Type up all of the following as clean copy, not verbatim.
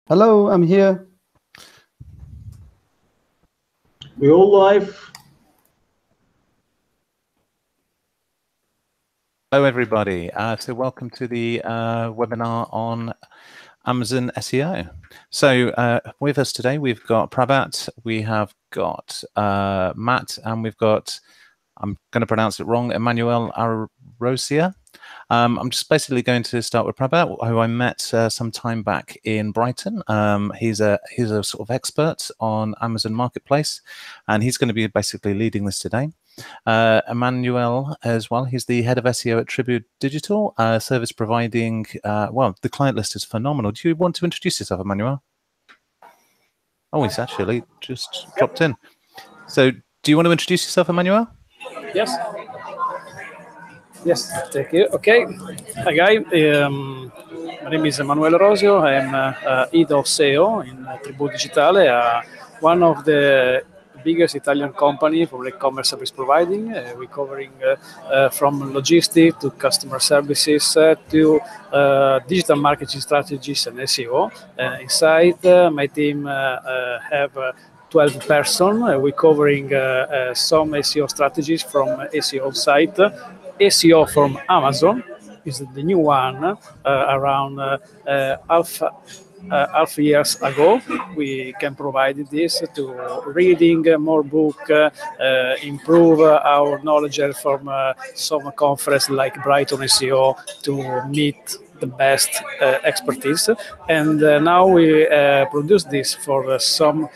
Hello, I'm here. We all live. Hello, everybody. So welcome to the webinar on Amazon SEO. So with us today, we've got Prabhat, we have got Matt, and we've got, I'm going to pronounce it wrong, Emanuele Arosio. I'm just basically going to start with Prabhat, who I met some time back in Brighton. He's a sort of expert on Amazon Marketplace, and he's going to be basically leading this today. Emanuele as well, he's the head of SEO at Tribute Digital, service providing, well, the client list is phenomenal. Do you want to introduce yourself, Emanuele? Oh, he's actually just dropped in. So do you want to introduce yourself, Emanuele? Yes. Yes, thank you. Okay. Hi, guys. My name is Emanuele Arosio. I'm head of SEO in Tribute Digital, one of the biggest Italian company for e-commerce service providing. We're covering from logistics to customer services to digital marketing strategies and SEO. Inside, my team have 12 person. We're covering some SEO strategies from SEO site. SEO from Amazon is the new one. Around half years ago, we can provide this to reading more book, improve our knowledge from some conference like Brighton SEO to meet the best expertise. And now we produce this for some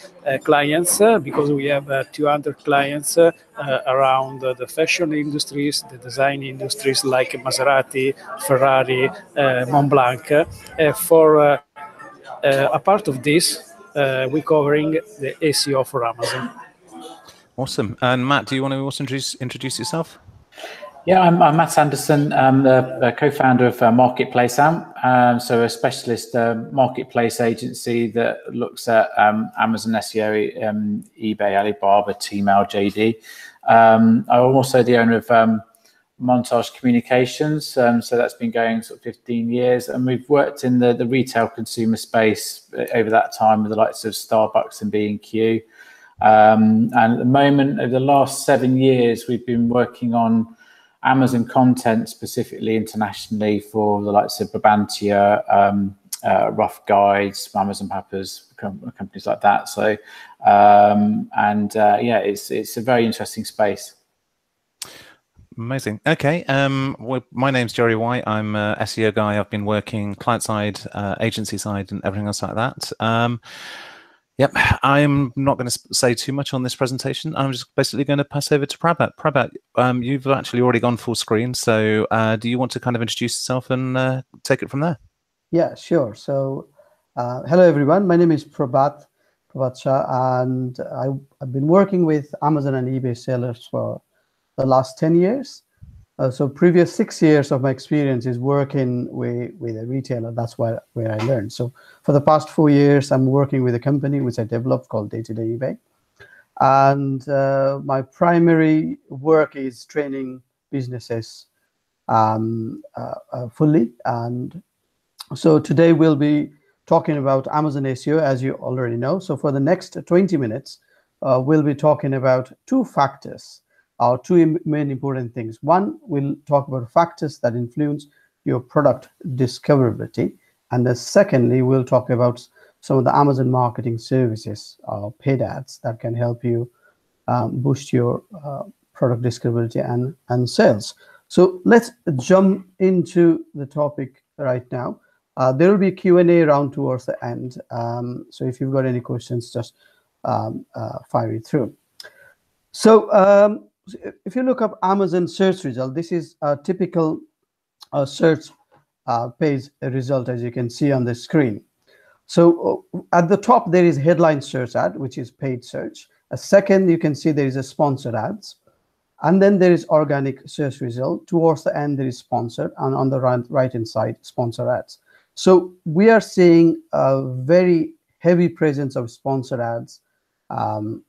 clients because we have 200 clients around the fashion industries, the design industries like Maserati, Ferrari, Montblanc. For a part of this, we're covering the SEO for Amazon. Awesome. And Matt, do you want to also introduce yourself? Yeah, I'm Matt Anderson. I'm the co-founder of Marketplace Amp, so a specialist marketplace agency that looks at Amazon SEO, eBay, Alibaba, Tmall, JD. I'm also the owner of Montage Communications, so that's been going sort of 15 years, and we've worked in the retail consumer space over that time with the likes of Starbucks and B&Q. And at the moment, over the last 7 years, we've been working on Amazon content, specifically internationally, for the likes of Brabantia, Rough Guides, Amazon Pappers, companies like that. So, yeah, it's a very interesting space. Amazing. Okay. Well, my name's Jerry White. I'm a SEO guy. I've been working client side, agency side, and everything else like that. Yep, I'm not going to say too much on this presentation. I'm just basically going to pass over to Prabhat. Prabhat, you've actually already gone full screen, so do you want to kind of introduce yourself and take it from there? Yeah, sure. So, hello everyone. My name is Prabhat Shah, and I've been working with Amazon and eBay sellers for the last 10 years. So previous 6 years of my experience is working with a retailer. That's where I learned. So for the past 4 years, I'm working with a company which I developed called Day-to-Day eBay. And my primary work is training businesses fully. And so today we'll be talking about Amazon SEO, as you already know. So for the next 20 minutes, we'll be talking about two factors. Two main important things. One, we'll talk about factors that influence your product discoverability. And then secondly, we'll talk about some of the Amazon marketing services, paid ads that can help you boost your product discoverability and sales. So let's jump into the topic right now. There will be a Q&A round towards the end. So if you've got any questions, just fire it through. So if you look up Amazon search result, this is a typical search page result, as you can see on the screen. So at the top, there is headline search ad, which is paid search. A second, you can see there is a sponsored ads. And then there is organic search result. Towards the end, there is sponsored. And on the right-hand side, sponsored ads. So we are seeing a very heavy presence of sponsored ads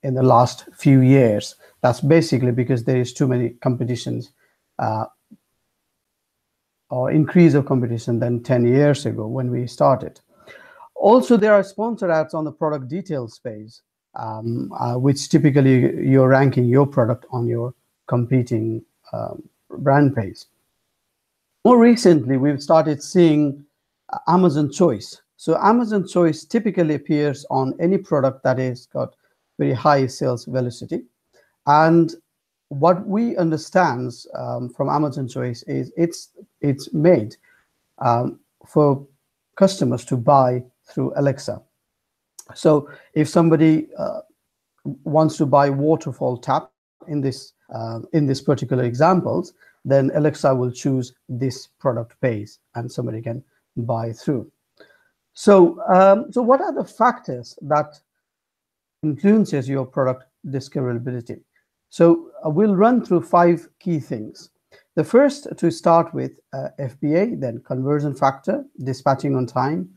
in the last few years. That's basically because there is too many competitions or increase of competition than 10 years ago when we started. Also, there are sponsored ads on the product details page, which typically you're ranking your product on your competing brand page. More recently, we've started seeing Amazon Choice. So Amazon Choice typically appears on any product that has got very high sales velocity. And what we understand from Amazon Choice is it's made for customers to buy through Alexa. So if somebody wants to buy waterfall tap in this particular examples, then Alexa will choose this product page and somebody can buy through. So so what are the factors that influences your product discoverability? So we'll run through 5 key things. The first, to start with, FBA, then conversion factor, dispatching on time,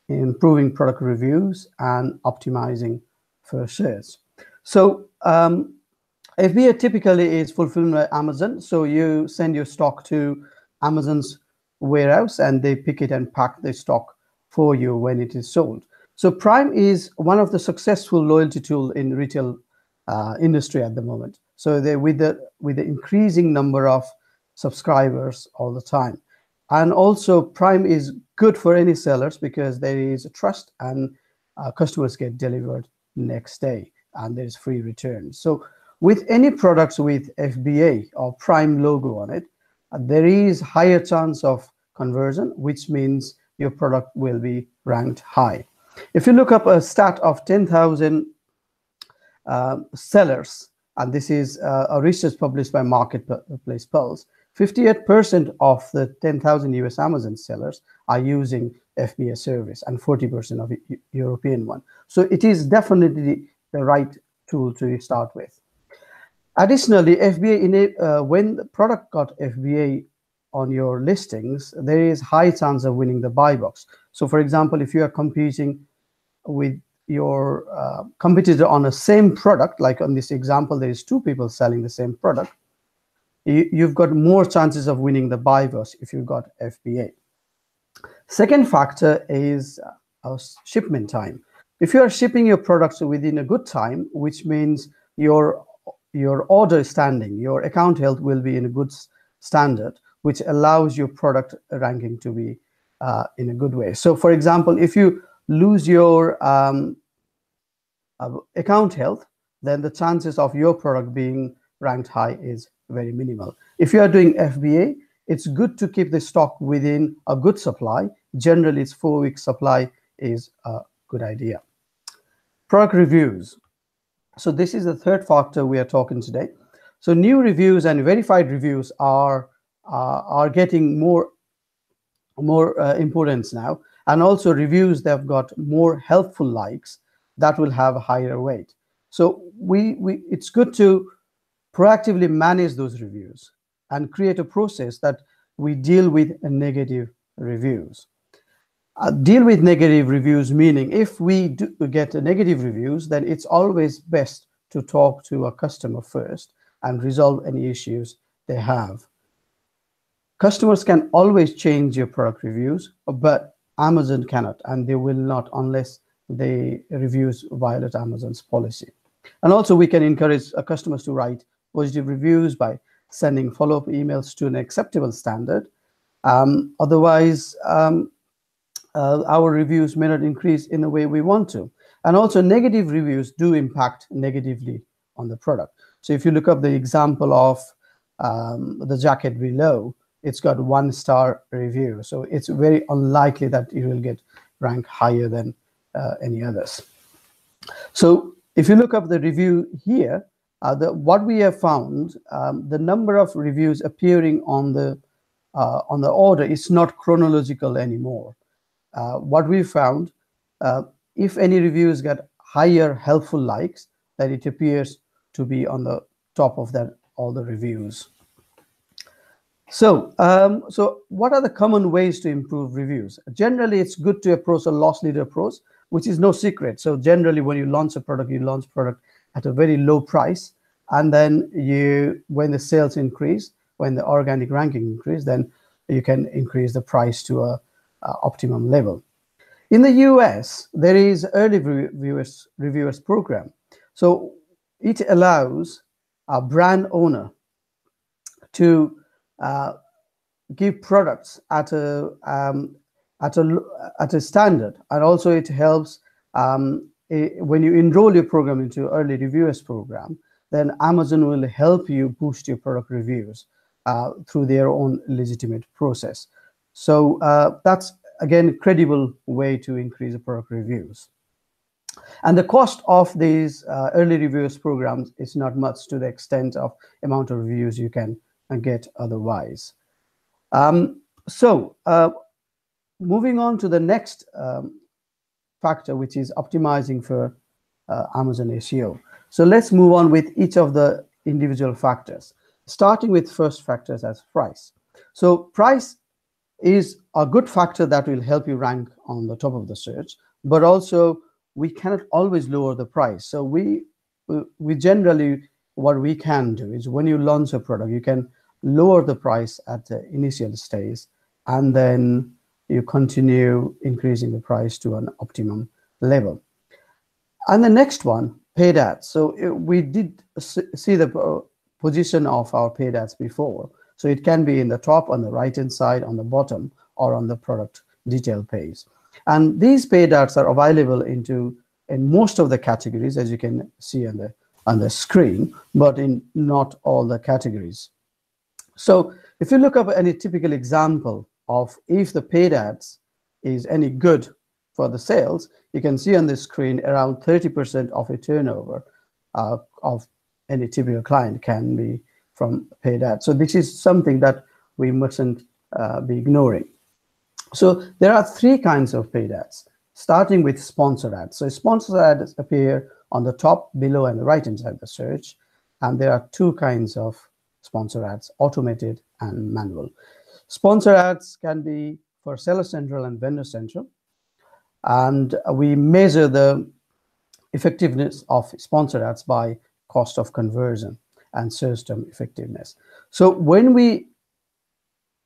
improving product reviews, and optimizing for search. So FBA typically is fulfilled by Amazon. So you send your stock to Amazon's warehouse and they pick it and pack the stock for you when it is sold. So Prime is one of the successful loyalty tool in retail industry at the moment. So they with the increasing number of subscribers all the time. And also Prime is good for any sellers because there is a trust and customers get delivered next day and there is free return. So with any products with FBA or Prime logo on it, there is higher chance of conversion, which means your product will be ranked high. If you look up a stat of 10,000 sellers, and this is a research published by Marketplace Pulse, 58% of the 10,000 US Amazon sellers are using FBA service and 40% of European one. So it is definitely the right tool to start with. Additionally, FBA when the product got FBA on your listings, there is high chance of winning the buy box. So for example, if you are competing with your competitor on a same product, like on this example, there is 2 people selling the same product, you've got more chances of winning the buy box if you've got FBA. Second factor is shipment time. If you are shipping your products within a good time, which means your order standing, your account health will be in a good standard, which allows your product ranking to be in a good way. So for example, if you lose your account health, then the chances of your product being ranked high is very minimal. If you are doing FBA, it's good to keep the stock within a good supply. Generally, it's 4-week supply is a good idea. Product reviews. So this is the third factor we are talking today. So new reviews and verified reviews are getting more importance now, and also reviews that have got more helpful likes that will have a higher weight. So it's good to proactively manage those reviews and create a process that we deal with negative reviews. Deal with negative reviews, meaning if we do get negative reviews, then it's always best to talk to a customer first and resolve any issues they have. Customers can always change your product reviews, but Amazon cannot, and they will not unless the reviews violate Amazon's policy. And also we can encourage customers to write positive reviews by sending follow-up emails to an acceptable standard. Otherwise, our reviews may not increase in the way we want to. And also negative reviews do impact negatively on the product. So if you look up the example of the jacket below, it's got 1-star review. So it's very unlikely that it will get ranked higher than any others. So if you look up the review here, what we have found, the number of reviews appearing on the order is not chronological anymore. What we found, if any reviews get higher helpful likes, that it appears to be on the top of all the reviews. So, so what are the common ways to improve reviews? Generally, it's good to approach a loss leader approach, which is no secret. So generally, when you launch a product, you launch product at a very low price, and then when the sales increase, when the organic ranking increase, then you can increase the price to a optimum level. In the US, there is early reviewers program. So it allows a brand owner to give products at a standard, and also it helps when you enroll your program into early reviewers program, then Amazon will help you boost your product reviews through their own legitimate process. So that's again a credible way to increase the product reviews. And the cost of these early reviewers programs is not much to the extent of amount of reviews you can get otherwise. Moving on to the next factor, which is optimizing for Amazon SEO. So let's move on with each of the individual factors, starting with first factors as price. So price is a good factor that will help you rank on the top of the search, but also we cannot always lower the price. So we generally, what we can do is when you launch a product, you can lower the price at the initial stage, and then you continue increasing the price to an optimum level. And the next one, paid ads. So we did see the position of our paid ads before. So it can be in the top, on the right-hand side, on the bottom, or on the product detail page. And these paid ads are available in most of the categories, as you can see on the screen, but in not all the categories. So if you look up any typical example of if the paid ads is any good for the sales, you can see on the screen around 30% of a turnover of any typical client can be from paid ads. So this is something that we mustn't be ignoring. So there are three kinds of paid ads, starting with sponsored ads. So sponsored ads appear on the top, below, and the right-hand side of the search. And there are two kinds of sponsored ads, automated and manual. Sponsored ads can be for Seller Central and Vendor Central. And we measure the effectiveness of sponsored ads by cost of conversion and search term effectiveness. So when we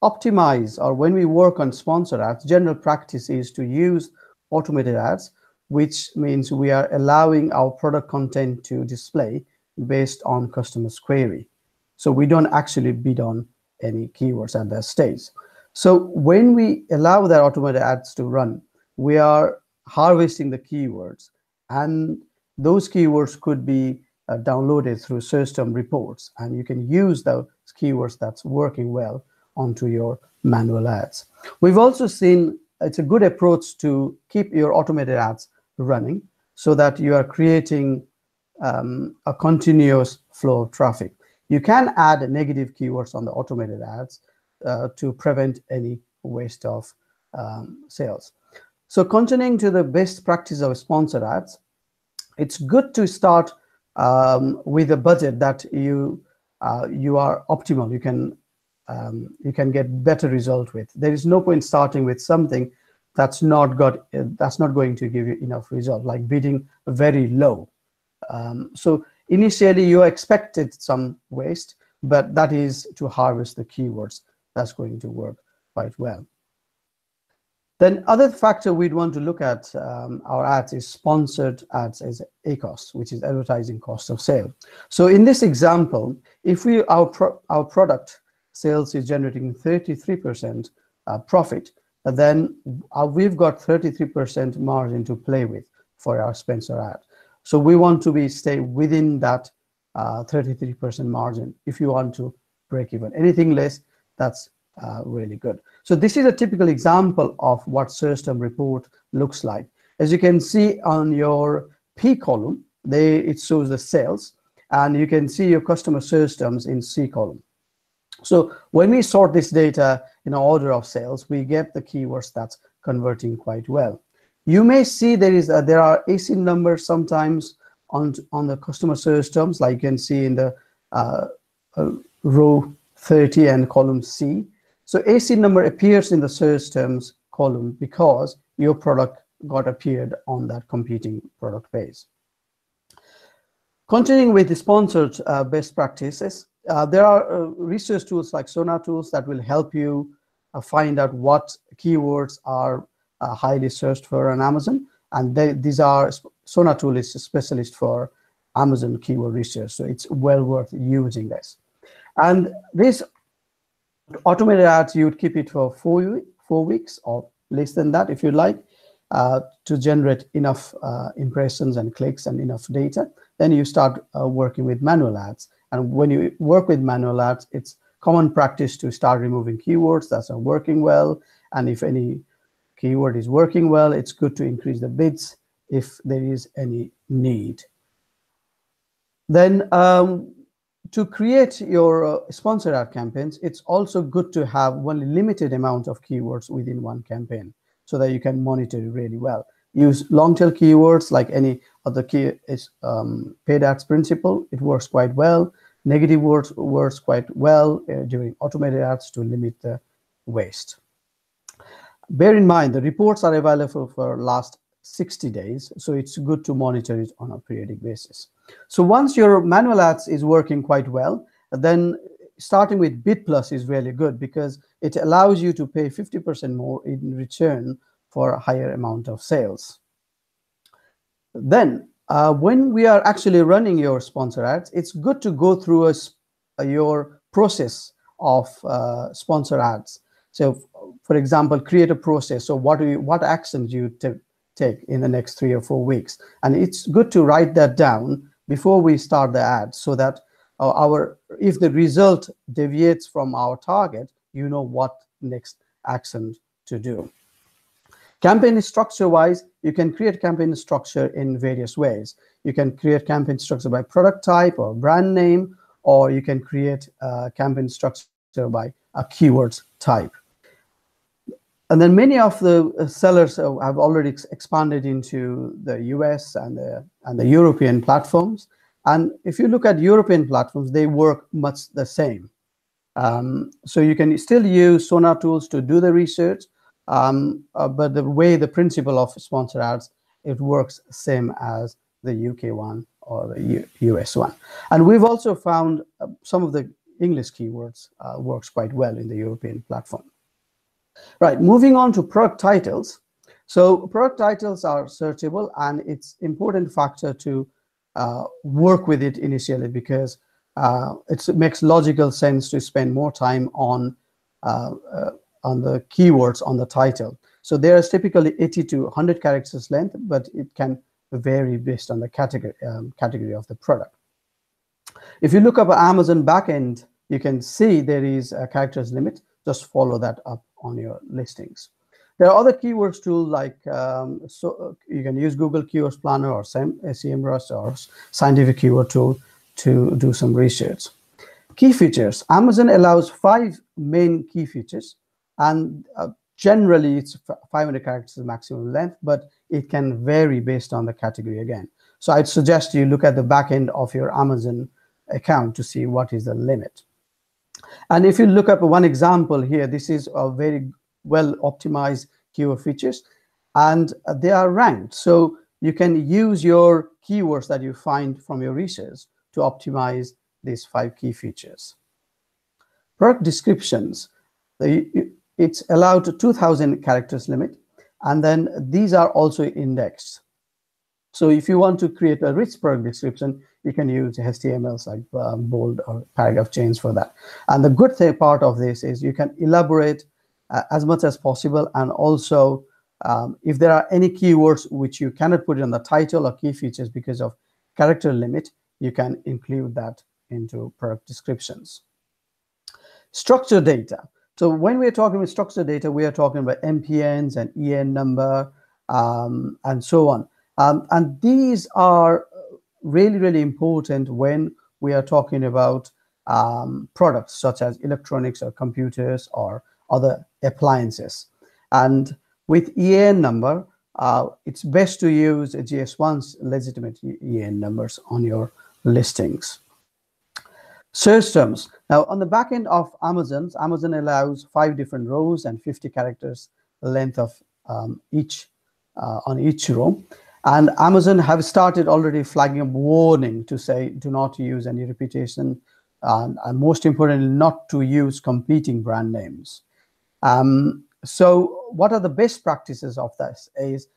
optimize or when we work on sponsored ads, general practice is to use automated ads, which means we are allowing our product content to display based on customer's query. So we don't actually bid on any keywords at that stage. So when we allow that automated ads to run, we are harvesting the keywords, and those keywords could be downloaded through search term reports, and you can use those keywords that's working well onto your manual ads. We've also seen it's a good approach to keep your automated ads running so that you are creating a continuous flow of traffic. You can add negative keywords on the automated ads to prevent any waste of sales. So continuing to the best practice of sponsored ads, it's good to start with a budget that you are optimal. You can get better result with. There is no point starting with something that's not going to give you enough result, like bidding very low. So initially you expected some waste, but that is to harvest the keywords. That's going to work quite well. Then other factor we'd want to look at our ads is sponsored ads as ACoS, which is advertising cost of sale. So in this example, if our product sales is generating 33% profit, then we've got 33% margin to play with for our sponsored ad. So we want to stay within that 33% margin if you want to break even. Anything less, that's really good. So this is a typical example of what search term report looks like. As you can see on your P column, it shows the sales, and you can see your customer search terms in C column. So when we sort this data in order of sales, we get the keywords that's converting quite well. You may see there are ASIN numbers sometimes on the customer search terms, like you can see in the row 30 and column C. So ASIN number appears in the search terms column because your product got appeared on that competing product page. Continuing with the sponsored best practices, there are research tools like Sonar tools that will help you find out what keywords are highly searched for on Amazon, and these are Sonar tool is a specialist for Amazon keyword research, so it's well worth using this. And this automated ads, you would keep it for 4 weeks or less than that if you like, to generate enough impressions and clicks and enough data. Then you start working with manual ads. And when you work with manual ads, it's common practice to start removing keywords that are working well. And if any keyword is working well, it's good to increase the bids if there is any need. Then to create your sponsored ad campaigns, it's also good to have only limited amount of keywords within one campaign so that you can monitor it really well. Use long tail keywords like any other paid ads principle. It works quite well. Negative words works quite well during automated ads to limit the waste. Bear in mind, the reports are available for last 60 days, so it's good to monitor it on a periodic basis. So once your manual ads is working quite well, then starting with Bid Plus is really good because it allows you to pay 50% more in return for a higher amount of sales. Then when we are actually running your sponsor ads, it's good to go through your process of sponsor ads. So for example, create a process. So what actions you take in the next 3 or 4 weeks. And it's good to write that down before we start the ad so that if the result deviates from our target, you know what next action to do. Campaign structure wise, you can create campaign structure in various ways. You can create campaign structure by product type or brand name, or you can create campaign structure by a keywords type. And then many of the sellers have already expanded into the US and the European platforms. And if you look at European platforms, they work much the same. So you can still use Sonar tools to do the research, but the principle of sponsor ads, it works same as the UK one or the US one. And we've also found some of the English keywords works quite well in the European platform. Right, moving on to product titles. So product titles are searchable, and it's important factor to work with it initially because it makes logical sense to spend more time on the keywords on the title. So there is typically 80 to 100 characters length, but it can vary based on the category of the product. If you look up Amazon backend, you can see there is a characters limit. Just follow that up on your listings. There are other keywords tools like so you can use Google Keywords Planner or SEMrush or Scientific Keyword Tool to do some research. Key features. Amazon allows 5 main key features, and generally it's 500 characters maximum length, but it can vary based on the category again. So I'd suggest you look at the back end of your Amazon account to see what is the limit. And if you look up one example here, this is a very well optimized keyword features, and they are ranked. So you can use your keywords that you find from your research to optimize these 5 key features. Product descriptions. It's allowed to 2,000 characters limit, and then these are also indexed. So if you want to create a rich product description, you can use HTMLs like bold or paragraph chains for that. And the good part of this is you can elaborate as much as possible, and also if there are any keywords which you cannot put in the title or key features because of character limit, you can include that into product descriptions. Structured data. So when we're talking about structured data, we are talking about MPNs and EN number and so on. And these are really, really important when we are talking about products such as electronics or computers or other appliances. And with EN number, it's best to use GS1's legitimate EN numbers on your listings. Search terms. Now, on the back end of Amazon allows 5 different rows and 50 characters length of on each row. And Amazon have started already flagging a warning to say, do not use any repetition, and most importantly, not to use competing brand names. So what are the best practices of this is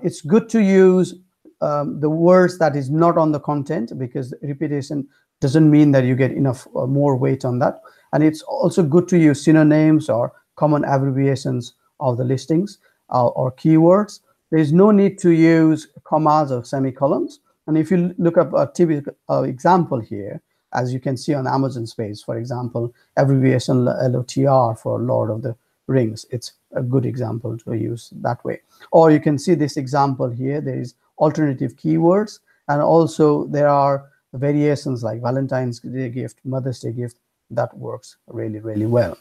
it's good to use the words that is not on the content, because repetition doesn't mean that you get enough more weight on that. And it's also good to use synonyms or common abbreviations of the listings or keywords. There's no need to use commas or semicolons. And if you look up a typical example here, as you can see on Amazon's page, for example, abbreviation LOTR for Lord of the Rings, it's a good example to use that way. Or you can see this example here, there is alternative keywords, and also there are variations like Valentine's Day gift, Mother's Day gift, that works really, really well.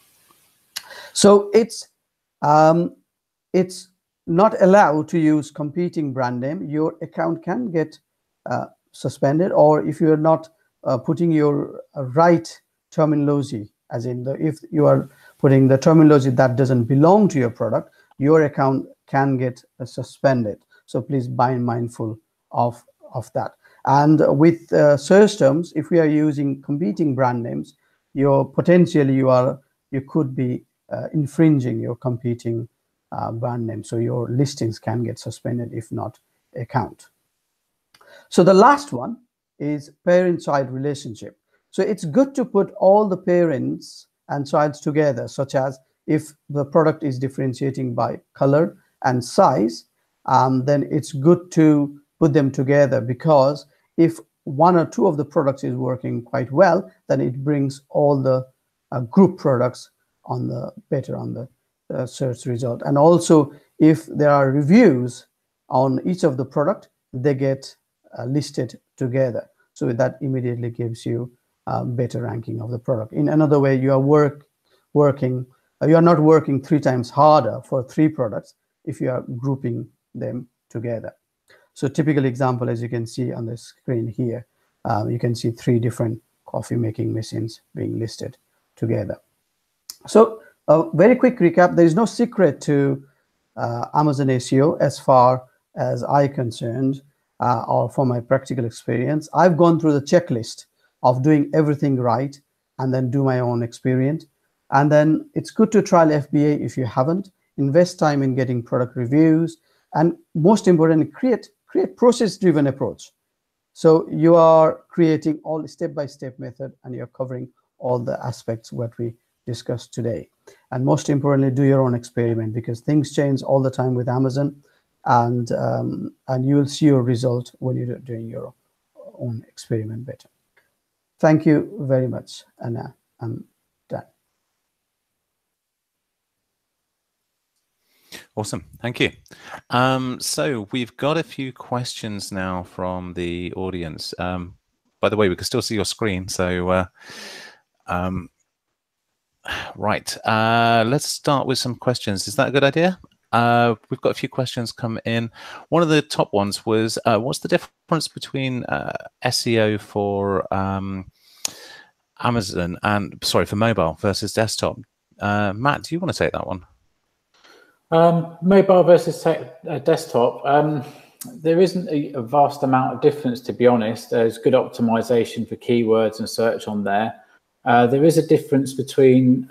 So it's not allowed to use competing brand name. Your account can get suspended, or if you're not putting your right terminology, as in if you are putting the terminology that doesn't belong to your product, your account can get suspended. So please be mindful of that. And with search terms, if we are using competing brand names, potentially you could be infringing your competing brand name. So your listings can get suspended, if not account. So the last one is parent-child relationship. So it's good to put all the parents and childs together, such as if the product is differentiating by color and size, then it's good to put them together, because if one or two of the products is working quite well, then it brings all the group products on the search result. And also, if there are reviews on each of the product, they get listed together. So that immediately gives you better ranking of the product. In another way, you are you are not working 3 times harder for 3 products if you are grouping them together. So typical example, as you can see on the screen here, you can see 3 different coffee making machines being listed together. So a very quick recap, there is no secret to Amazon SEO as far as I'm concerned, or from my practical experience. I've gone through the checklist of doing everything right and then do my own experiment. And then it's good to trial FBA if you haven't. Invest time in getting product reviews, and most importantly, create process-driven approach. So you are creating all step-by-step method, and you're covering all the aspects what we discussed today. And most importantly, do your own experiment, because things change all the time with Amazon, and you will see your result when you're doing your own experiment better. Thank you very much, and I'm done. Awesome, thank you. So we've got a few questions now from the audience. By the way, we can still see your screen, so right. Let's start with some questions. Is that a good idea? We've got a few questions come in. One of the top ones was, what's the difference between SEO for Amazon and, sorry, for mobile versus desktop? Matt, do you want to take that one? Mobile versus desktop, there isn't a vast amount of difference, to be honest. There's good optimization for keywords and search on there. There is a difference between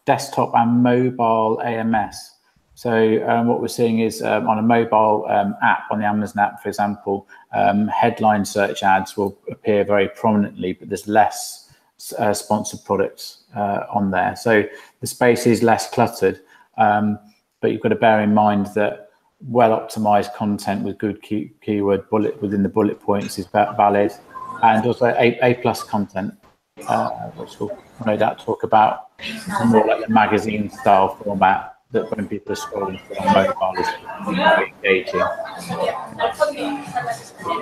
desktop and mobile AMS. So what we're seeing is on a mobile app, on the Amazon app, for example, headline search ads will appear very prominently, but there's less sponsored products on there. So the space is less cluttered. But you've got to bear in mind that well-optimized content with good keyword within the bullet points is valid, and also A+ content, which we'll no doubt talk about, more like the magazine style format that when people are scrolling through on mobile is very engaging.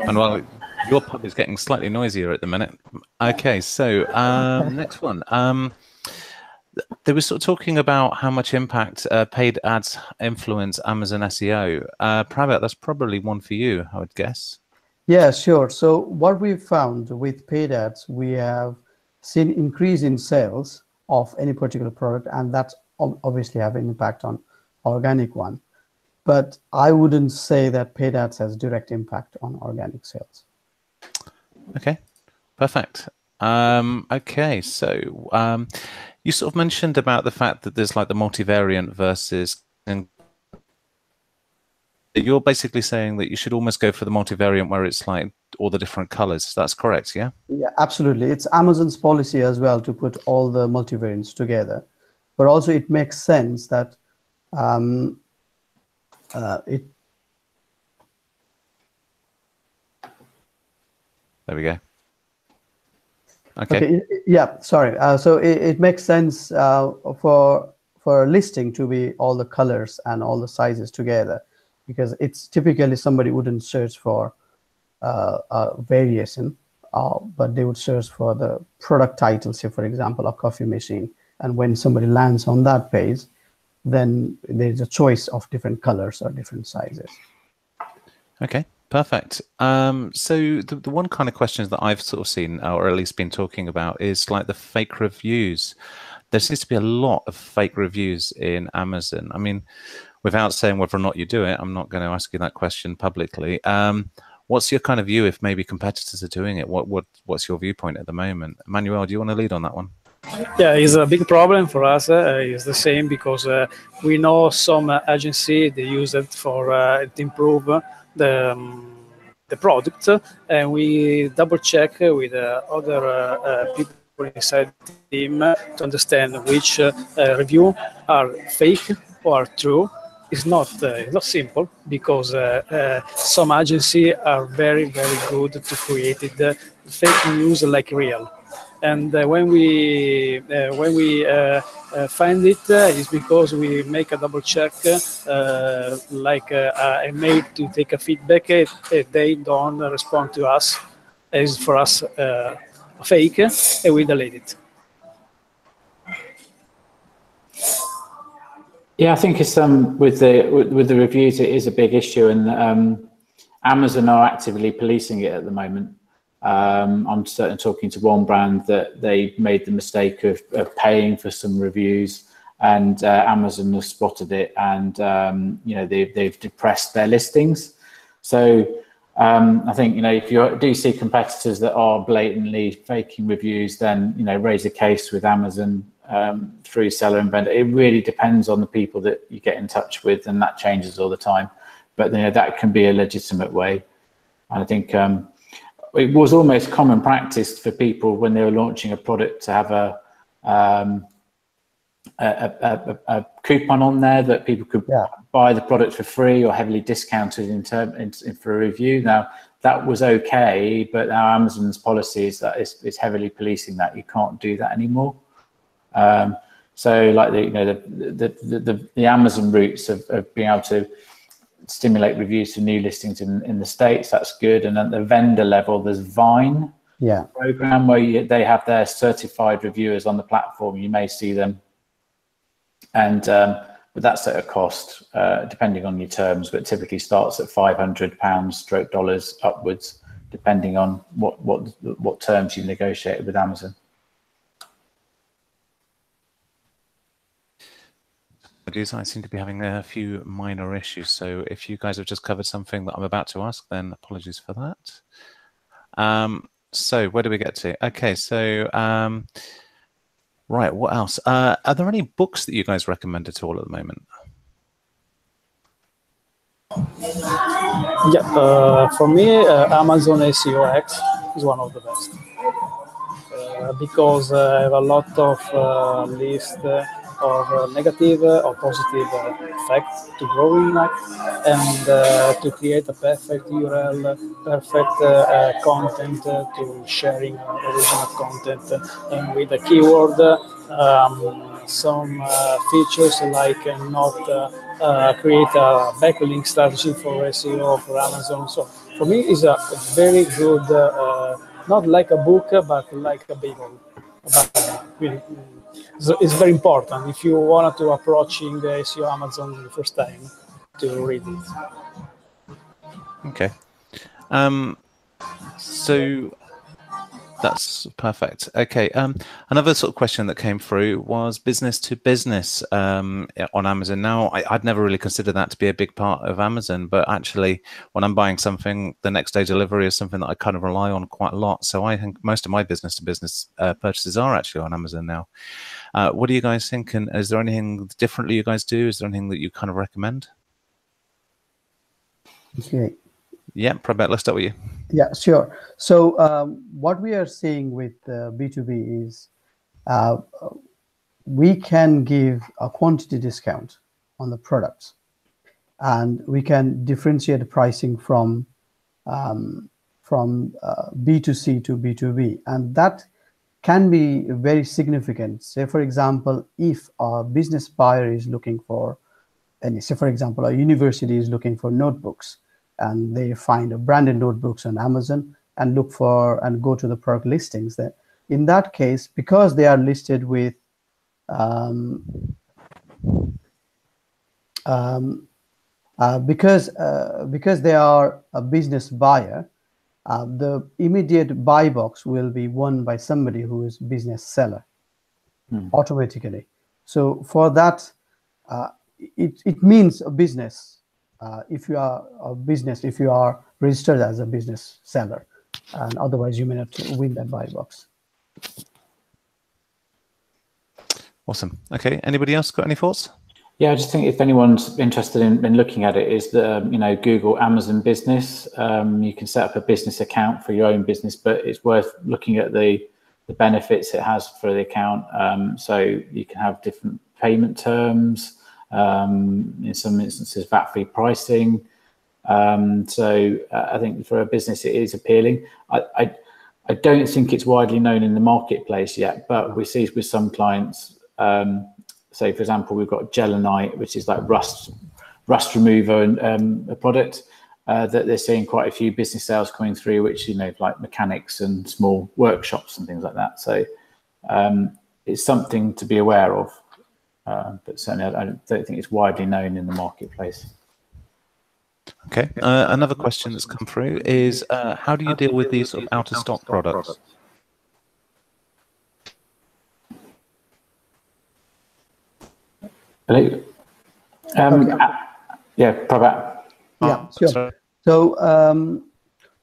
And well, your pub is getting slightly noisier at the minute. Okay, so next one. They were sort of talking about how much impact paid ads influence Amazon SEO. Prabhat, that's probably one for you, I would guess. Yeah, sure. So what we found with paid ads, we have seen increase in sales of any particular product, and that's obviously have an impact on organic one. But I wouldn't say that paid ads has direct impact on organic sales. Okay, perfect. Okay, so you sort of mentioned about the fact that there's like the multivariant versus, and you're basically saying that you should almost go for the multivariant where it's like all the different colors. That's correct, yeah? Yeah, absolutely. It's Amazon's policy as well to put all the multivariants together, but also it makes sense that it. There we go. Okay. Yeah, sorry. So it makes sense for a listing to be all the colors and all the sizes together, because it's typically somebody wouldn't search for a variation, but they would search for the product title, say for example, a coffee machine. And when somebody lands on that page, then there's a choice of different colors or different sizes. Okay. Perfect. So the one kind of questions that I've sort of seen, or at least been talking about, is like the fake reviews. There seems to be a lot of fake reviews in Amazon. I mean, without saying whether or not you do it, I'm not going to ask you that question publicly. What's your kind of view if maybe competitors are doing it? What's your viewpoint at the moment? Emanuele, do you want to lead on that one? Yeah, it's a big problem for us. It's the same because we know some agency they use it for to improve the product, and we double check with other people inside the team to understand which review are fake or true. It's not simple because some agencies are very good to create fake news like real. And when we find it, it's because we make a double check, like a mail to take a feedback. If they don't respond to us, it's for us fake, and we delete it. Yeah, I think it's with the reviews, it is a big issue, and Amazon are actively policing it at the moment. I'm certainly talking to one brand that they made the mistake of paying for some reviews, and Amazon has spotted it, and you know, they've depressed their listings. So I think, you know, if you do see competitors that are blatantly faking reviews, then, you know, raise a case with Amazon through seller and vendor. It really depends on the people that you get in touch with, and that changes all the time. But, you know, that can be a legitimate way. And I think it was almost common practice for people when they were launching a product to have a coupon on there that people could buy the product for free or heavily discounted for a review. Now, that was okay, but now Amazon's policy is that it's heavily policing that. You can't do that anymore. So, like the Amazon routes of being able to stimulate reviews for new listings in the States, that's good. And at the vendor level, there's Vine program where they have their certified reviewers on the platform. You may see them, and but that's at a cost, depending on your terms, but typically starts at £500/$dollars upwards, depending on what terms you negotiate with Amazon. I seem to be having a few minor issues, so if you guys have just covered something that I'm about to ask, then apologies for that. So where do we get to? Okay, so right, what else? Are there any books that you guys recommend at all at the moment? Yeah, for me, Amazon SEO X is one of the best because I have a lot of list of negative or positive effects to growing and to create a perfect URL, perfect content to sharing original content, and with the keyword, some features like not create a backlink strategy for SEO for Amazon. So for me, it's a very good, not like a book, but like a Bible. Really, it's very important if you want to approaching SEO Amazon the first time to read it. Okay. So That's perfect. Okay. Another sort of question that came through was business to business on Amazon. Now, I'd never really considered that to be a big part of Amazon, but actually, when I'm buying something, the next day delivery is something that I kind of rely on quite a lot. So I think most of my business to business purchases are actually on Amazon now. What do you guys think? And is there anything differently you guys do? Is there anything that you kind of recommend? Okay. Yeah, Prabhat, let's start with you. Yeah, sure. So what we are seeing with B2B is we can give a quantity discount on the products, and we can differentiate the pricing from B2C to B2B, and that can be very significant. Say, for example, if a business buyer is looking for, and say, for example, a university is looking for notebooks, and they find a branded notebooks on Amazon and look for and go to the product listings, that in that case, because they are listed with because they are a business buyer, the immediate buy box will be won by somebody who is business seller automatically. So for that, it means a business. If you are a business, if you are registered as a business seller, and otherwise you may not win that buy box. Awesome. Okay. Anybody else got any thoughts? Yeah, I just think if anyone's interested in looking at it, is the Google Amazon Business. You can set up a business account for your own business, but it's worth looking at the benefits it has for the account. So you can have different payment terms. In some instances, VAT-free pricing. So I think for a business it is appealing. I don't think it's widely known in the marketplace yet, but we see with some clients. So, for example, we've got Gelinite, which is like rust remover and a product that they're seeing quite a few business sales coming through, which like mechanics and small workshops and things like that. So it's something to be aware of. But certainly, I don't think it's widely known in the marketplace. Okay. Another question that's come through is, how do you deal with these sort of out-of-stock products? Hello? Yeah, Prabhat. Yeah, sure. Sorry. So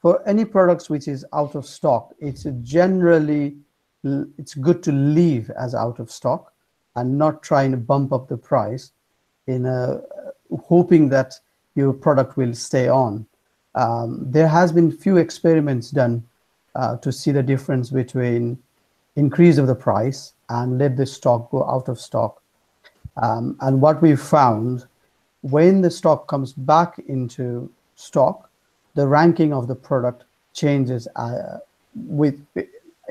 for any products which is out of stock, it's generally good to leave as out of stock, and not trying to bump up the price in hoping that your product will stay on. There has been few experiments done to see the difference between increase of the price and let the stock go out of stock. And what we found, when the stock comes back into stock, the ranking of the product changes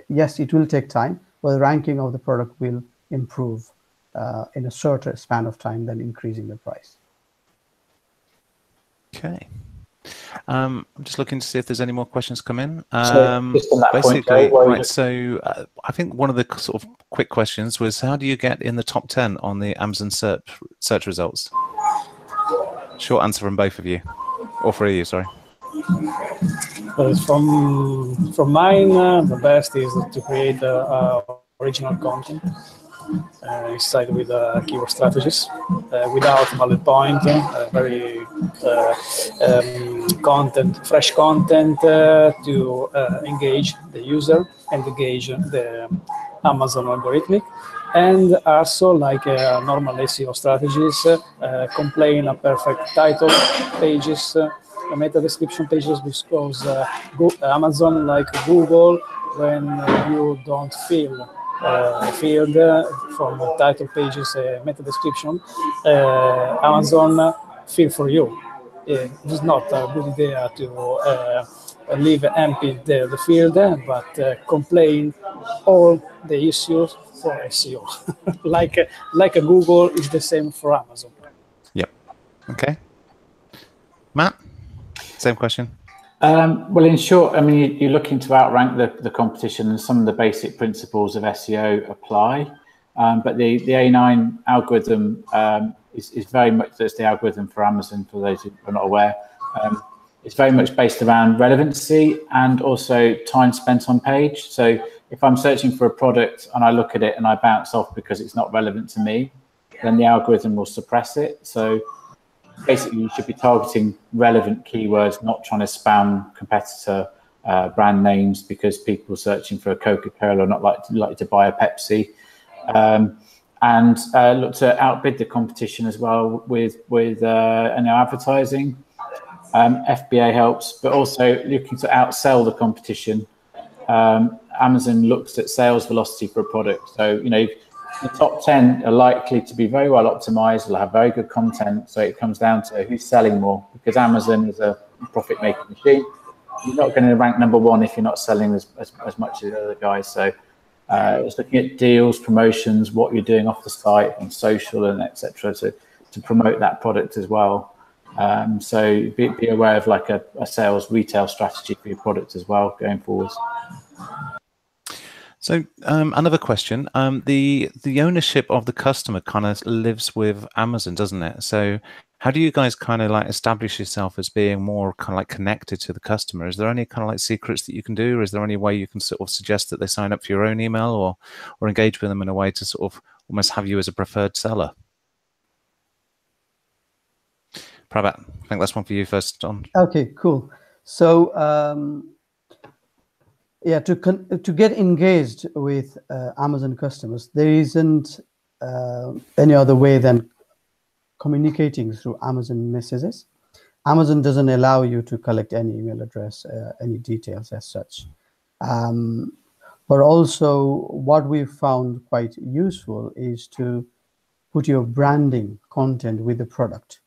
yes, it will take time, but the ranking of the product will improve in a shorter span of time than increasing the price. Okay. I'm just looking to see if there's any more questions come in. So just on that basically, point, right. So I think one of the sort of quick questions was, how do you get in the top 10 on the Amazon search results? Short answer from both of you, or three of you, sorry. From mine, the best is to create original content inside with keyword strategies without bullet point, very fresh content to engage the user and engage the Amazon algorithmic, and also like normal SEO strategies, complain a perfect title pages, meta description pages, because Amazon, like Google, when you don't fill field from title pages, meta description, Amazon fill for you. It's not a good idea to leave empty the field, but complain all the issues for SEO. like a Google is the same for Amazon. Yep. Okay. Matt, same question. Well, in short, I mean, you're looking to outrank the competition, and some of the basic principles of SEO apply. But the A9 algorithm is very much, that's the algorithm for Amazon, for those who are not aware. it's very much based around relevancy and also time spent on page. So if I'm searching for a product and I look at it and I bounce off because it's not relevant to me, then the algorithm will suppress it. So basically, you should be targeting relevant keywords, not trying to spam competitor brand names because people searching for a Coca-Cola are not likely to buy a Pepsi. And look to outbid the competition as well with advertising. FBA helps, but also looking to outsell the competition. Amazon looks at sales velocity for a product. So, the top 10 are likely to be very well optimized, will have very good content. So it comes down to who's selling more, because Amazon is a profit-making machine. You're not going to rank #1 if you're not selling as much as the other guys. So it's looking at deals, promotions, what you're doing off the site on social and etc. to promote that product as well. So be aware of like a sales retail strategy for your product as well going forwards. So another question, the ownership of the customer kind of lives with Amazon, doesn't it? So how do you guys kind of like establish yourself as being more kind of like connected to the customer? Is there any kind of like secrets that you can do? Or is there any way you can sort of suggest that they sign up for your own email or engage with them in a way to sort of almost have you as a preferred seller? Prabhat, I think that's one for you first, John. Okay, cool. So yeah, to get engaged with Amazon customers, there isn't any other way than communicating through Amazon messages. Amazon doesn't allow you to collect any email address, any details as such. But also what we've found quite useful is to put your branding content with the product.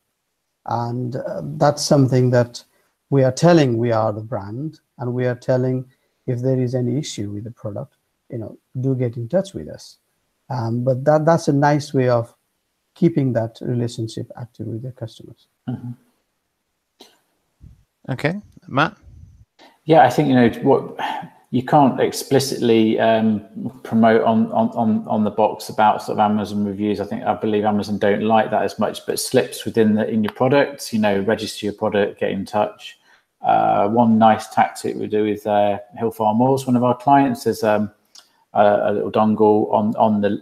And that's something that we are telling we are the brand, and we are telling if there is any issue with the product, do get in touch with us. But that's a nice way of keeping that relationship active with the customers. Mm-hmm. Okay, Matt? Yeah, I think, what you can't explicitly promote on the box about sort of Amazon reviews. I believe Amazon don't like that as much, but slips in your product, register your product, get in touch. One nice tactic we do with Hill Farm Oils, one of our clients, is a little dongle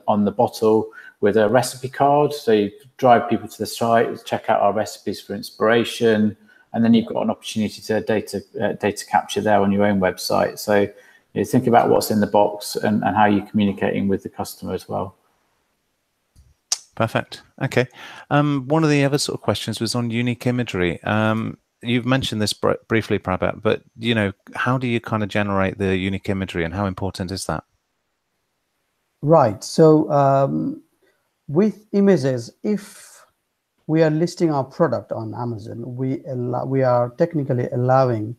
on the bottle with a recipe card. So you drive people to the site, check out our recipes for inspiration, and then you've got an opportunity to data capture there on your own website. So think about what's in the box and how you're communicating with the customer as well. Perfect. Okay. One of the other sort of questions was on unique imagery. You've mentioned this briefly, Prabhat, but how do you kind of generate the unique imagery, and how important is that? Right. So with images, if we are listing our product on Amazon, we are technically allowing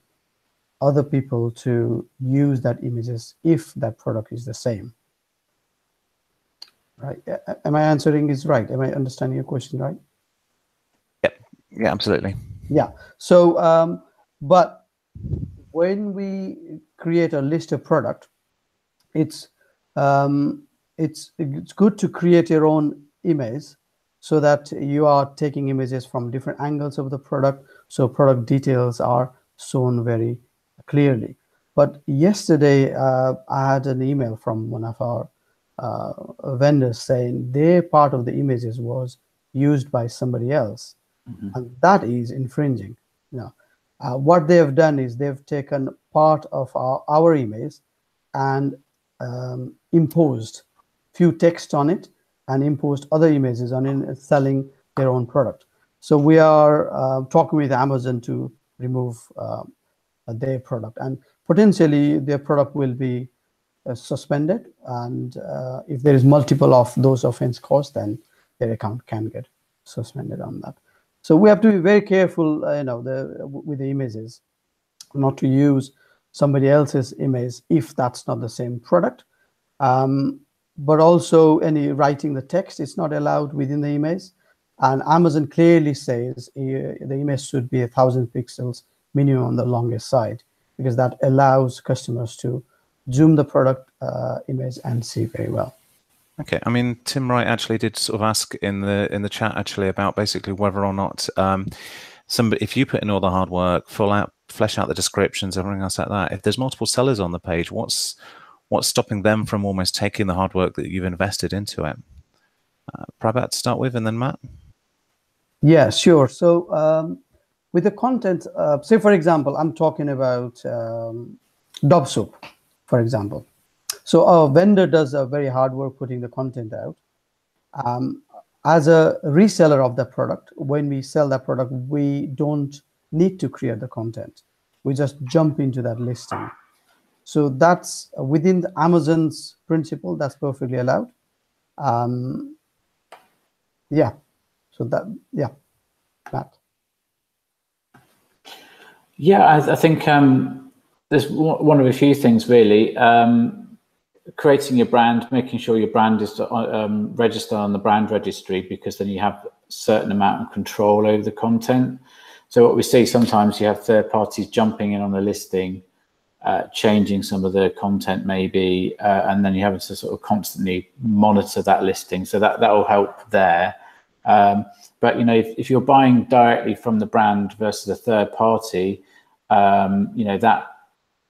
other people to use that images if that product is the same. Right? Am I answering is right? Am I understanding your question right? Yep. Yeah, absolutely. Yeah. So, but when we create a list of product, it's good to create your own image so that you are taking images from different angles of the product, so product details are shown very clearly. But yesterday, I had an email from one of our vendors saying their part of the images was used by somebody else. Mm-hmm. And that is infringing. What they have done is they've taken part of our image and imposed few text on it and imposed other images on it, selling their own product. So we are talking with Amazon to remove their product, and potentially their product will be suspended. And if there is multiple of those offense costs, then their account can get suspended on that. So we have to be very careful, with the images, not to use somebody else's image if that's not the same product. But also any writing the text is not allowed within the image. And Amazon clearly says the image should be 1,000 pixels minimum on the longest side, because that allows customers to zoom the product image and see very well. Okay, I mean, Tim Wright actually did sort of ask in the chat actually about basically whether or not if you put in all the hard work, flesh out the descriptions, everything else like that, if there's multiple sellers on the page, what's stopping them from almost taking the hard work that you've invested into it? Prabhat to start with, and then Matt. Yeah, sure. So with the content, say for example, I'm talking about Dove soup, for example. So a vendor does a very hard work putting the content out. As a reseller of that product, when we sell that product, we don't need to create the content. We just jump into that listing. So that's within the Amazon's principle, that's perfectly allowed. Yeah, so that, yeah, Matt. Yeah, I think there's one of a few things really. Creating your brand, making sure your brand is registered on the brand registry, because then you have a certain amount of control over the content. So what we see sometimes, you have third parties jumping in on the listing, changing some of the content maybe, and then you have to sort of constantly monitor that listing. So that will help there. But if you're buying directly from the brand versus a third party,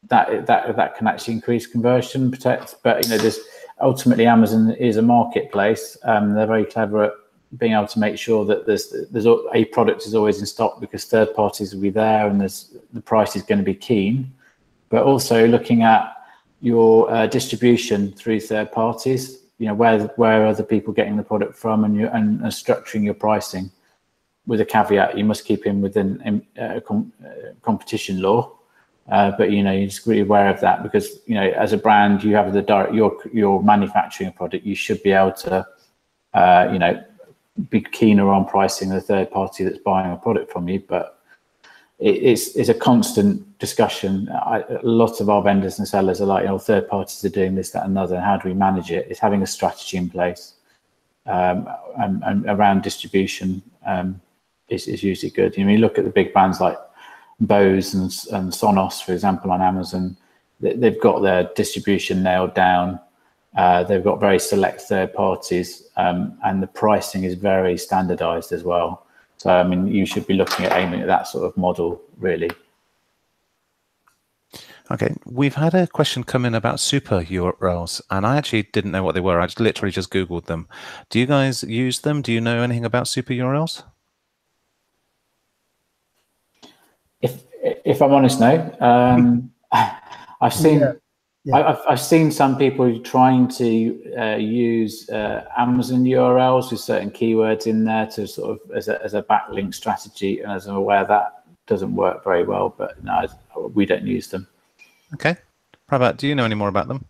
that can actually increase conversion, protect. But there's ultimately, Amazon is a marketplace. They're very clever at being able to make sure that there's a product is always in stock, because third parties will be there and the price is going to be keen. But also looking at your distribution through third parties, where are other people getting the product from, and structuring your pricing with a caveat. You must keep in within competition law. But you're just really aware of that, because as a brand, you have the direct, you're manufacturing a product. You should be able to be keener on pricing the third party that's buying a product from you. But it's a constant discussion. A lot of our vendors and sellers are like, third parties are doing this, that, and another, and how do we manage it? It's having a strategy in place, and around distribution is usually good. You look at the big brands like Bose and Sonos, for example, on Amazon. They've got their distribution nailed down. They've got very select third parties, and the pricing is very standardized as well. So, you should be looking at aiming at that sort of model, really. Okay, we've had a question come in about super URLs, and I actually didn't know what they were. I literally just Googled them. Do you guys use them? Do you know anything about super URLs? If I'm honest, no. I've seen. Yeah. I've seen some people trying to use Amazon URLs with certain keywords in there to sort of as a backlink strategy, and as I'm aware, that doesn't work very well. But no, we don't use them. Okay, Prabhat, do you know any more about them?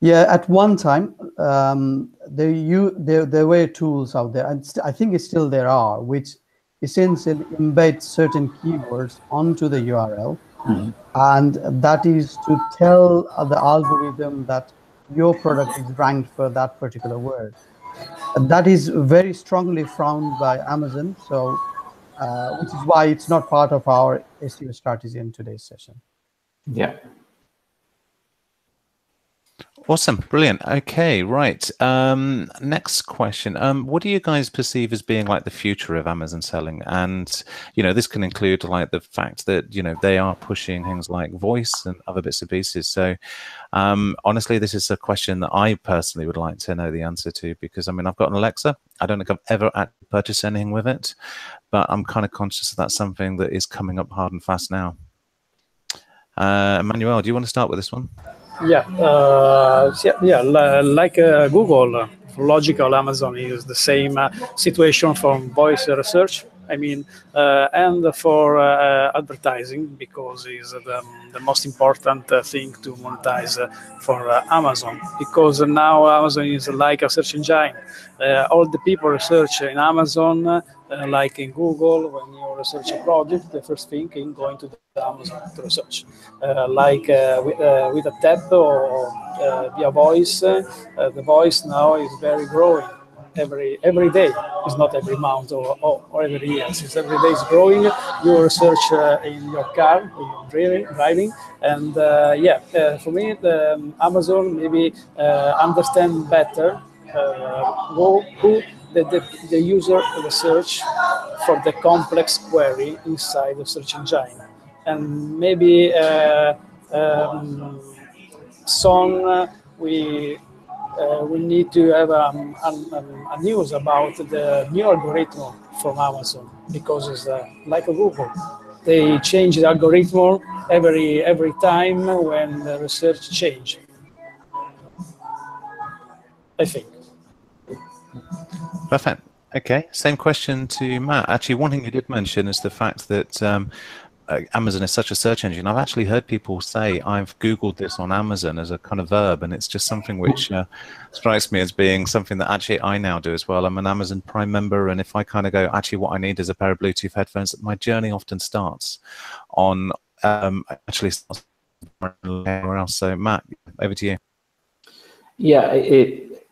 Yeah, at one time, there were tools out there, and I think there are, which essentially embed certain keywords onto the URL. Mm-hmm. And that is to tell the algorithm that your product is ranked for that particular word. And that is very strongly frowned by Amazon, so which is why it's not part of our SEO strategy in today's session. Yeah. Awesome, brilliant. Okay, right. Next question. What do you guys perceive as being like the future of Amazon selling? And this can include like the fact that they are pushing things like voice and other bits and pieces. So honestly, this is a question that I personally would like to know the answer to, because I've got an Alexa. I don't think I've ever actually purchased anything with it, but I'm kind of conscious that that's something that is coming up hard and fast now. Emanuele, do you want to start with this one? Yeah, like Google, logical, Amazon is the same situation for voice research. And for advertising, because it's the most important thing to monetize for Amazon. Because now Amazon is like a search engine. All the people research in Amazon, like in Google, when you research a product, the first thing is going to the Amazon to research. With a tab or via voice, the voice now is very growing. Every day. It's not every month or every year. It's every day is growing. You research in your car, when you're driving, and for me, Amazon maybe understand better who the user research for the complex query inside the search engine. And maybe soon we need to have a news about the new algorithm from Amazon, because it's like a Google. They change the algorithm every time when the research change, I think. Perfect. Okay, same question to Matt. Actually, one thing you did mention is the fact that Amazon is such a search engine. I've actually heard people say, I've Googled this on Amazon as a kind of verb, and it's just something which strikes me as being something that actually I now do as well. I'm an Amazon Prime member, and if I kind of go, actually what I need is a pair of Bluetooth headphones, my journey often starts on actually starts somewhere else. So Matt, over to you. Yeah,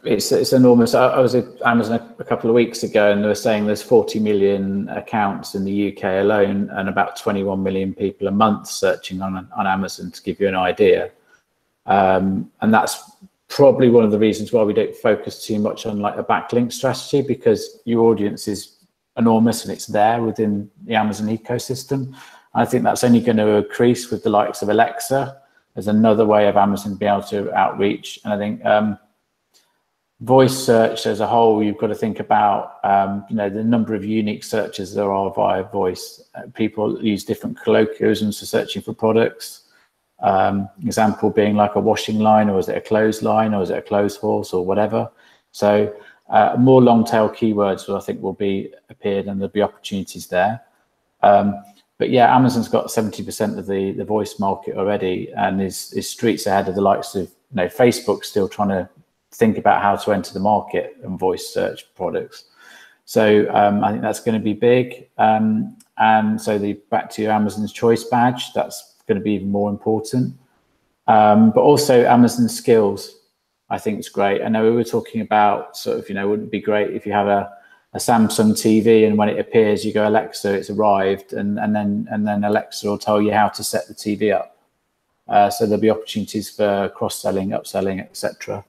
it's enormous. I was at Amazon a couple of weeks ago, and they were saying there's 40 million accounts in the UK alone, and about 21 million people a month searching on Amazon, to give you an idea. And that's probably one of the reasons why we don't focus too much on like a backlink strategy, because your audience is enormous and it's there within the Amazon ecosystem. I think that's only going to increase with the likes of Alexa. There's another way of Amazon being able to outreach. And I think voice search as a whole, you've got to think about the number of unique searches there are via voice. People use different colloquialisms for searching for products. Example being like a washing line, or is it a clothes line, or is it a clothes horse, or whatever. So more long tail keywords I think will be appeared, and there'll be opportunities there. But yeah, Amazon's got 70% of the voice market already, and is streets ahead of the likes of Facebook, still trying to think about how to enter the market and voice search products. So I think that's going to be big. And so back to Amazon's Choice Badge, that's going to be even more important. But also Amazon Skills, I think it's great. I know we were talking about sort of, wouldn't it be great if you have a Samsung TV, and when it appears, you go, Alexa, it's arrived, and then Alexa will tell you how to set the TV up. So there'll be opportunities for cross-selling, upselling, etc.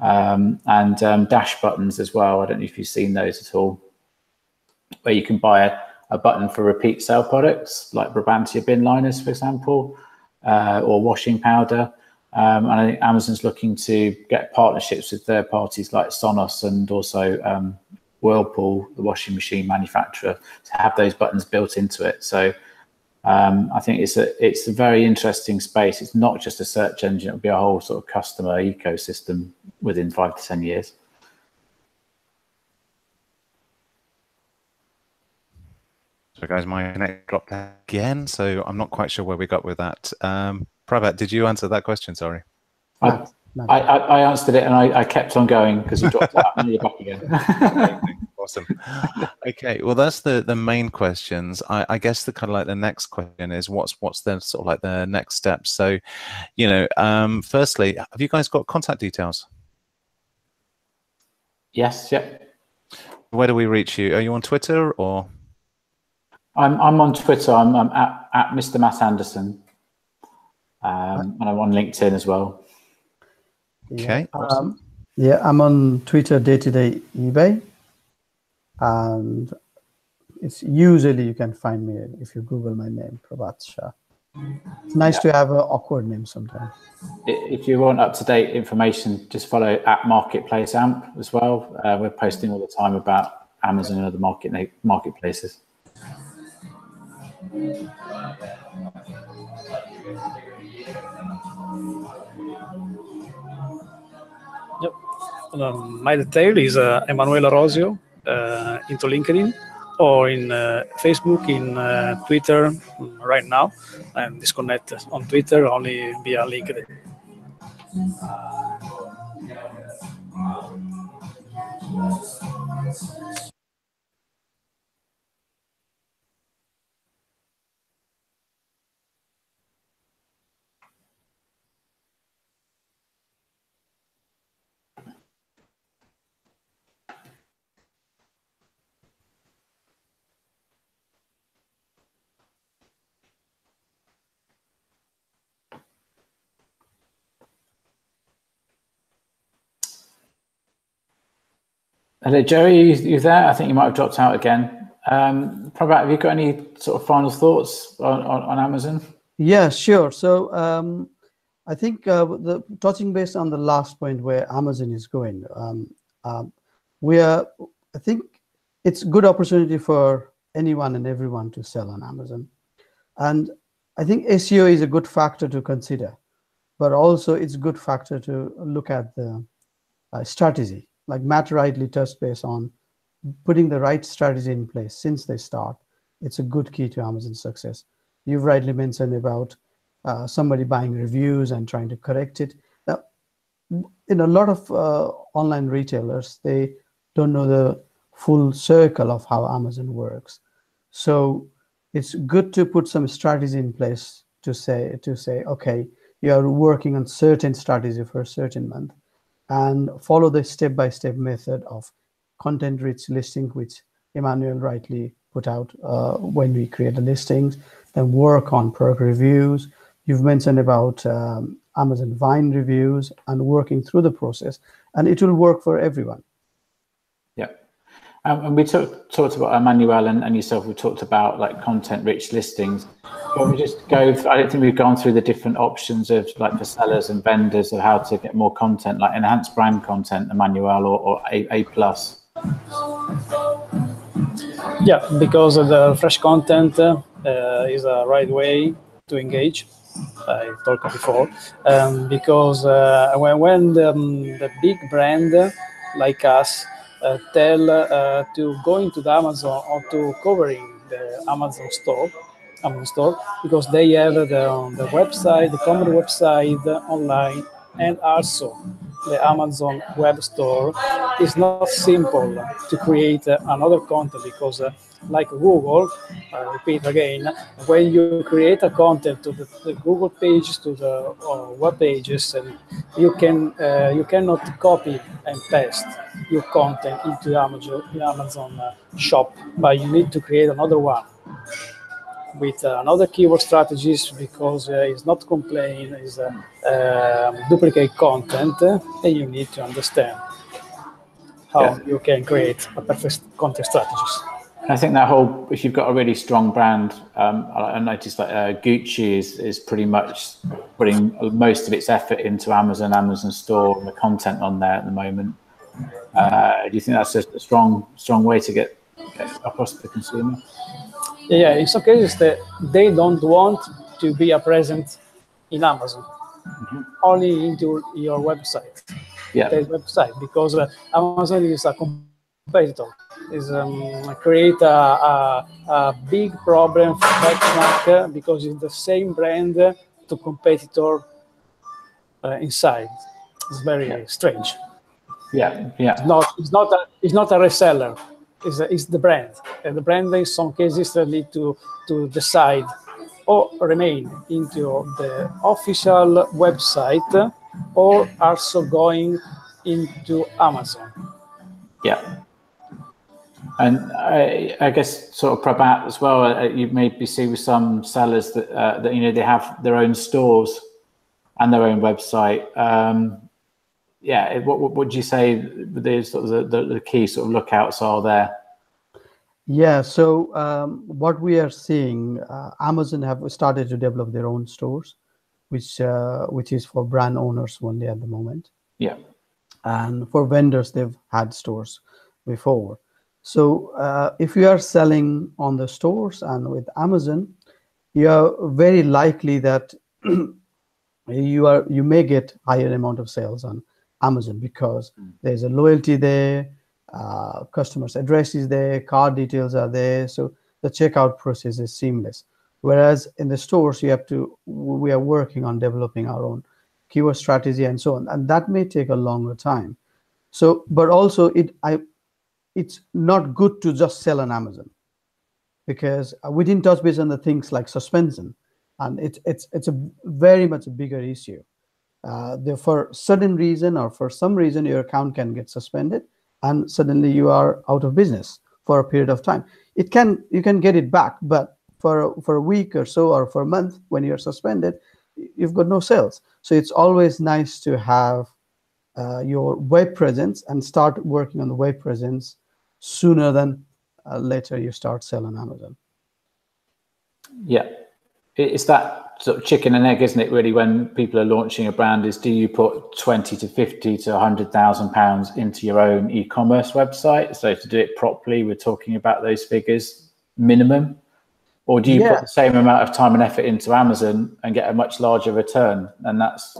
And dash buttons as well. I don't know if you've seen those at all, where you can buy a button for repeat sale products like Brabantia bin liners, for example, or washing powder. And I think Amazon's looking to get partnerships with third parties like Sonos, and also Whirlpool, the washing machine manufacturer, to have those buttons built into it. So I think it's a very interesting space. It's not just a search engine; it'll be a whole sort of customer ecosystem within 5 to 10 years. So guys, my internet dropped again, so I'm not quite sure where we got with that. Pravat, did you answer that question? Sorry. I answered it, and I kept on going because you dropped out and you're back again. Awesome. Okay, well, that's the main questions. I guess the kind of like the next question is what's the sort of like the next steps. So, firstly, have you guys got contact details? Yes. Yep. Where do we reach you? Are you on Twitter or? I'm on Twitter. I'm at Mr. Matt Anderson, and I'm on LinkedIn as well. Okay. Awesome. Yeah, I'm on Twitter, day-to-day eBay, and it's usually you can find me if you Google my name, Pravat Shah. It's nice to have an awkward name sometimes. If you want up-to-date information, just follow at Marketplace Amp as well. We're posting all the time about Amazon and other marketplaces. Yep. My detail is Emanuele Arosio into LinkedIn, or in Facebook, in Twitter right now. I'm disconnected on Twitter only via LinkedIn. Hello, Joey, you there? I think you might have dropped out again. Prabhat, have you got any sort of final thoughts on Amazon? Yeah, sure. So I think touching base on the last point where Amazon is going, I think it's a good opportunity for anyone and everyone to sell on Amazon. And I think SEO is a good factor to consider, but also it's a good factor to look at the strategy. Like Matt rightly touched base on putting the right strategy in place since they start. It's a good key to Amazon's success. You've rightly mentioned about somebody buying reviews and trying to correct it. Now, in a lot of online retailers, they don't know the full circle of how Amazon works. So it's good to put some strategy in place to say, okay, you are working on certain strategy for a certain month, and follow the step-by-step method of content-rich listing, which Emanuele rightly put out when we create the listings. Then work on product reviews. You've mentioned about Amazon Vine reviews and working through the process, and it will work for everyone. Yeah. And we talked about Emanuele and yourself. We talked about like content-rich listings. But we just go. I don't think we've gone through the different options of like for sellers and vendors of how to get more content, like enhanced brand content, Emanuele, or A+. Yeah, because the fresh content is a right way to engage. I talked before, because when the big brand like us tell to go into the Amazon or to covering the Amazon store, because they have the website, the common website online, and also the Amazon web store. It's not simple to create another content, because like Google, I repeat again, when you create a content to the Google pages, to the web pages, and you cannot copy and paste your content into the Amazon shop, but you need to create another one with another keyword strategies, because it's not complain, it's duplicate content, and you need to understand how you can create a perfect content strategies. I think that whole, if you've got a really strong brand, I noticed that Gucci is pretty much putting most of its effort into Amazon store, and the content on there at the moment. Do you think that's a strong way to get across to the consumer? Yeah, in some cases they don't want to be a present in Amazon, only into your website. Yeah. The website, because Amazon is a competitor. Is create a big problem for benchmark, because it's the same brand to competitor inside. It's very strange. Yeah. It's not a reseller. It's the brand, and the brand in some cases need to decide or remain into the official website, or also going into Amazon. Yeah. And I guess sort of Prabhat as well, you maybe see with some sellers that they have their own stores and their own website. What would you say the key sort of lookouts are there? Yeah, so what we are seeing, Amazon have started to develop their own stores, which is for brand owners only at the moment. Yeah. And for vendors, they've had stores before. So if you are selling on the stores and with Amazon, you are very likely that you may get higher amount of sales on Amazon, because there's a loyalty there, customer's address is there, card details are there, so the checkout process is seamless. Whereas in the stores, we are working on developing our own keyword strategy and so on, and that may take a longer time. So, but also it's not good to just sell on Amazon, because we didn't touch base on the things like suspension, and it's a very much a bigger issue. For certain reason or for some reason, your account can get suspended, and suddenly you are out of business for a period of time. You can get it back, but for a week or so, or for a month, when you're suspended, you've got no sales. So it's always nice to have your web presence and start working on the web presence sooner than later you start selling on Amazon. Yeah, it's that sort of chicken and egg, isn't it? Really, when people are launching a brand, is do you put 20 to 50 to £100,000 into your own e-commerce website? So to do it properly, we're talking about those figures minimum, or do you put the same amount of time and effort into Amazon and get a much larger return? And that's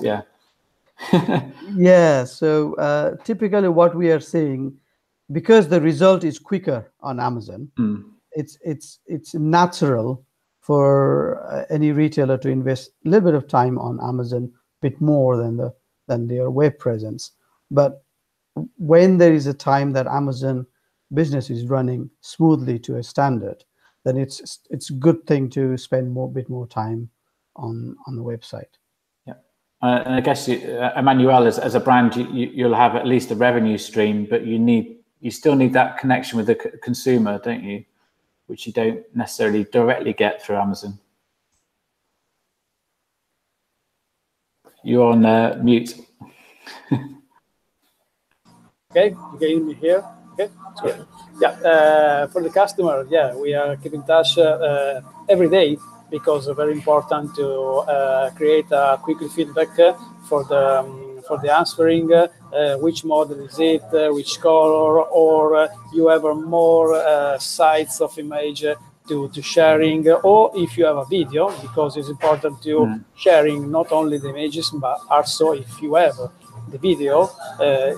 Yeah. So typically, what we are seeing, because the result is quicker on Amazon, it's natural for any retailer to invest a little bit of time on Amazon, a bit more than their web presence. But when there is a time that Amazon business is running smoothly to a standard, then it's a good thing to spend a bit more time on the website. Yeah, and I guess Emanuele, as a brand, you'll have at least a revenue stream, but you still need that connection with the consumer, don't you? Which you don't necessarily directly get through Amazon. You're on mute. Okay, you can hear me here. Okay, for the customer, we are keeping in touch every day, because it's very important to create a quick feedback for the answering, which model is it, which color, or you have more sites of image to sharing, or if you have a video, because it's important to sharing not only the images, but also if you have the video,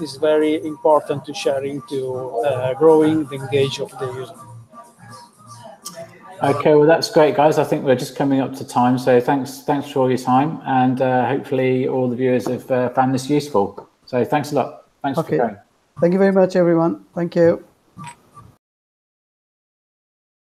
is very important to sharing, to growing the engage of the user. Okay, well, that's great, guys. I think we're just coming up to time. So thanks for all your time. And hopefully all the viewers have found this useful. So thanks a lot. Thanks for going. Thank you very much, everyone. Thank you.